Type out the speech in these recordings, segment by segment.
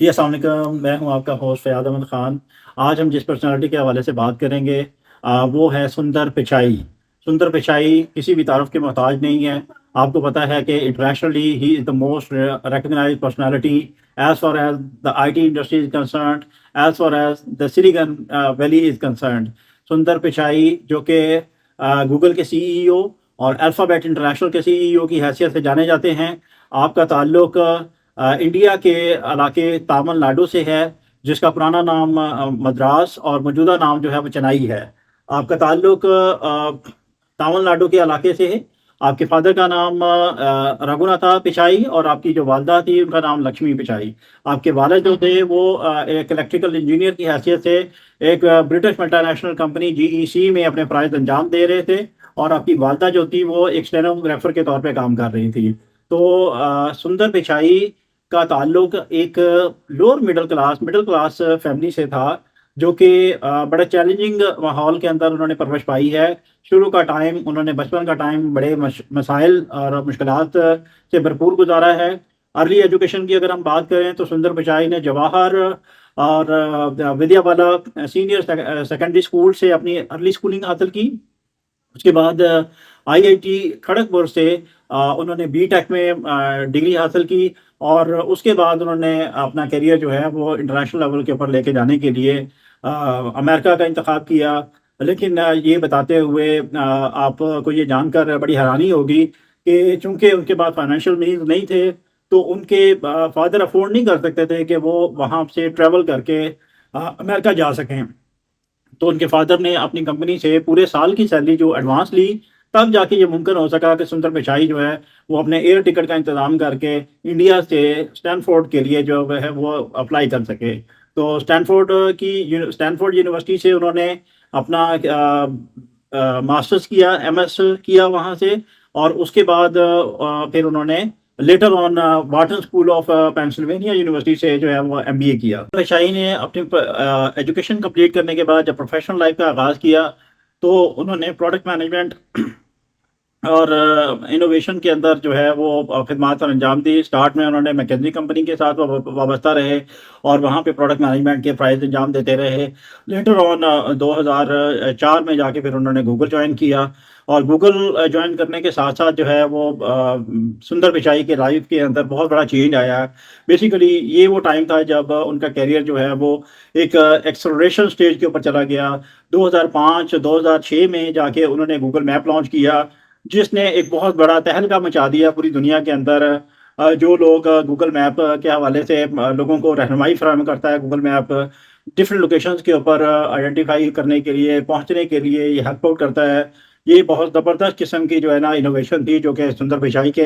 جی, अस्सलाम वालेकुम। मैं हूँ आपका होस्ट फ़याज़ अहमद ख़ान। आज हम जिस पर्सनैलिटी के हवाले से बात करेंगे वो है सुंदर पिचाई। सुंदर पिचाई किसी भी तारुफ़ के मोहताज नहीं है। आपको पता है कि इंटरनेशनली ही is the most recognised personality as far as the IT industry is concerned, as far as the Silicon Valley is concerned. Sundar Pichai जो कि गूगल के सीईओ और अल्फ़ाबेट इंटरनेशनल के सीईओ की हैसियत से जाने जाते हैं। आपका ताल्लुक इंडिया के इलाके तमिलनाडु से है, जिसका पुराना नाम मद्रास और मौजूदा नाम जो है वो चेन्नई है। आपका ताल्लुक तमिलनाडु के इलाके से है। आपके फादर का नाम रघुनाथा पिचाई और आपकी जो वालदा थी उनका नाम लक्ष्मी पिचाई। आपके वालिद जो थे वो एक इलेक्ट्रिकल इंजीनियर की हैसियत से एक ब्रिटिश मल्टीनेशनल कंपनी जीईसी में अपने फ़राइज़ अंजाम दे रहे थे, और आपकी वालदा जो थी वो एक स्टेनोग्राफर के तौर पे काम कर रही थी। तो सुंदर पिचाई का ताल्लुक एक लोअर मिडिल क्लास फैमिली से था, जो कि बड़े चैलेंजिंग माहौल के अंदर उन्होंने परवरिश पाई है। शुरू का टाइम उन्होंने बचपन का टाइम बड़े मसाइल और मुश्किलात से भरपूर गुजारा है। अर्ली एजुकेशन की अगर हम बात करें तो सुंदर पिचाई ने जवाहर और विद्यावाला सीनियर सेकेंडरी स्कूल से अपनी अर्ली स्कूलिंग हासिल की। उसके बाद आईआईटी खड़गपुर से उन्होंने बीटेक में डिग्री हासिल की, और उसके बाद उन्होंने अपना करियर जो है वो इंटरनेशनल लेवल के ऊपर लेके जाने के लिए अमेरिका का इंतखाब किया। लेकिन ये बताते हुए आपको ये जानकर बड़ी हैरानी होगी कि चूंकि उनके पास फाइनेंशियल मीन्स नहीं थे, तो उनके फादर अफोर्ड नहीं कर सकते थे कि वो वहाँ से ट्रैवल करके अमेरिका जा सकें। तो उनके फादर ने अपनी कंपनी से पूरे साल की सैलरी जो एडवांस ली, तब जाके ये मुमकिन हो सका कि सुंदर पिचाई जो है वो अपने एयर टिकट का इंतज़ाम करके इंडिया से स्टैनफोर्ड के लिए जो है वो अप्लाई कर सके। तो स्टैनफोर्ड यूनिवर्सिटी से उन्होंने अपना मास्टर्स किया, एमएस किया वहाँ से, और उसके बाद फिर उन्होंने later on Wharton school of Pennsylvania university से जो है वो एमबीए किया। शाही ने अपनी एजुकेशन कंप्लीट करने के बाद जब प्रोफेशनल लाइफ का आगाज़ किया, तो उन्होंने प्रोडक्ट मैनेजमेंट और इनोवेशन के अंदर जो है वो खिदमात अंजाम दी। स्टार्ट में उन्होंने मैकेंजी कंपनी के साथ वाबस्ता रहे और वहाँ पे प्रोडक्ट मैनेजमेंट के प्राइस अंजाम देते रहे। लेटर ऑन 2004 में जाके फिर उन्होंने गूगल ज्वाइन किया, और गूगल ज्वाइन करने के साथ साथ जो है वो सुंदर पिचाई के लाइफ के अंदर बहुत बड़ा चेंज आया। बेसिकली ये वो टाइम था जब उनका करियर जो है वो एक एक्सलरेशन स्टेज के ऊपर चला गया। 2005-2006 में जाके उन्होंने गूगल मैप लॉन्च किया, जिसने एक बहुत बड़ा तहलका मचा दिया पूरी दुनिया के अंदर। जो लोग गूगल मैप के हवाले से लोगों को रहनुमाई फराहम करता है, गूगल मैप डिफरेंट लोकेशंस के ऊपर आइडेंटिफाई करने के लिए, पहुंचने के लिए ये हेल्प आउट करता है। ये बहुत ज़बरदस्त किस्म की जो है ना इनोवेशन थी, जो कि सुंदर पिचाई के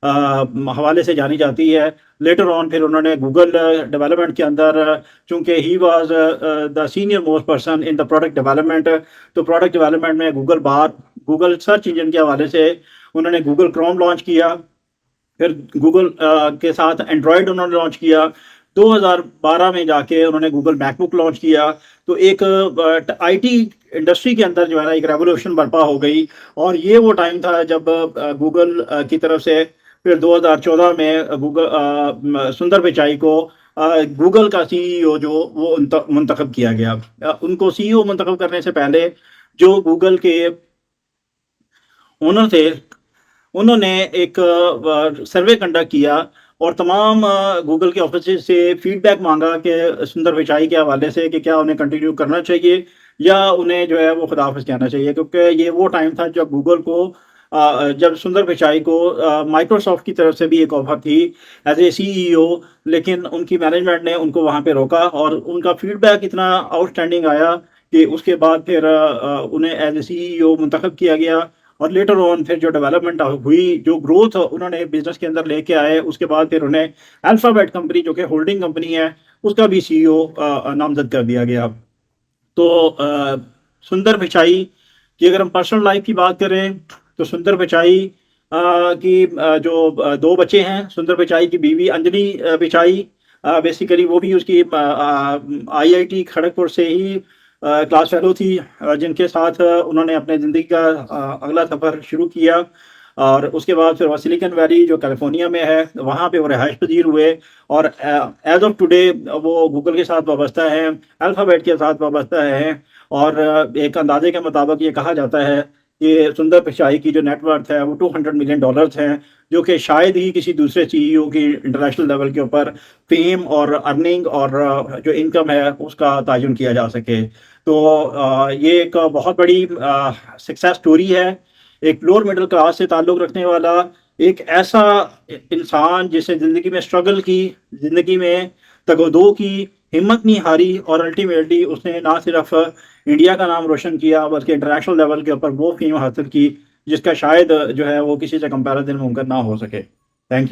हवाले से जानी जाती है। लेटर ऑन फिर उन्होंने गूगल डेवलपमेंट के अंदर, चूंकि he was the senior most person in the product development, तो प्रोडक्ट डेवलपमेंट में गूगल सर्च इंजन के हवाले से उन्होंने गूगल क्रोम लॉन्च किया। फिर गूगल के साथ एंड्रॉयड उन्होंने लॉन्च किया। 2012 में जाके उन्होंने गूगल मैकबुक लॉन्च किया। तो एक आईटी इंडस्ट्री के अंदर जो है ना एक रेवोल्यूशन बर्पा हो गई, और ये वो टाइम था जब गूगल की तरफ से फिर 2014 में सुंदर पिचाई को गूगल का सीईओ जो वो मुंतखब किया गया। उनको सीईओ मुंतखब करने से पहले जो गूगल के ओनर थे, उन्होंने एक सर्वे कंडक्ट किया और तमाम गूगल के ऑफिस से फीडबैक मांगा कि सुंदर पिचाई के हवाले से कि क्या उन्हें कंटिन्यू करना चाहिए या उन्हें जो है वो खुदाफिज कहना चाहिए। क्योंकि ये वो टाइम था जब गूगल को जब सुंदर पिचाई को माइक्रोसॉफ्ट की तरफ से भी एक ऑफर थी एज ए सीईओ, लेकिन उनकी मैनेजमेंट ने उनको वहाँ पे रोका, और उनका फीडबैक इतना आउटस्टैंडिंग आया कि उसके बाद फिर उन्हें एज ए सीईओ मुंतखब किया गया। और लेटर ऑन फिर जो डेवलपमेंट हुई, जो ग्रोथ उन्होंने बिजनेस के अंदर लेके आए, उसके बाद फिर उन्हें अल्फाबेट कंपनी जो कि होल्डिंग कंपनी है उसका भी सीईओ नामजद कर दिया गया। तो सुंदर पिचाई की अगर हम पर्सनल लाइफ की बात करें, तो सुंदर पिचाई की जो दो बच्चे हैं। सुंदर पिचाई की बीवी अंजलि पिचाई, बेसिकली वो भी उसकी आईआईटी खड़गपुर से ही क्लास फेलो थी, जिनके साथ उन्होंने अपने ज़िंदगी का अगला सफ़र शुरू किया। اور اس کے بعد پھر وہ سلیکن ویلی جو کیلیفورنیا میں ہے وہاں پہ وہ رہائش پذیر ہوئے، اور ایز آف ٹوڈے وہ گوگل کے ساتھ وابستہ ہیں، الفابیٹ کے ساتھ وابستہ ہیں، اور ایک اندازے کے مطابق یہ کہا جاتا ہے کہ سندر پچائی کی جو نیٹ ورتھ ہے وہ $200 ملین ہیں، جو کہ شاید ہی کسی دوسرے سی ای او کی انٹرنیشنل لیول کے اوپر فیم اور ارننگ اور جو انکم ہے اس کا تعین کیا جا سکے۔ تو یہ ایک بہت بڑی سکسیس سٹوری ہے، ایک لوور مڈل کلاس سے تعلق رکھنے والا ایک ایسا انسان جس نے زندگی میں اسٹرگل کی، زندگی میں تگ و دو کی، ہمت نہیں ہاری، اور الٹیمیٹلی اس نے نہ صرف انڈیا کا نام روشن کیا بلکہ انٹرنیشنل لیول کے اوپر وہ فیم حاصل کی جس کا شاید جو ہے وہ کسی سے کمپیریزن ممکن نہ ہو سکے۔ Thank you.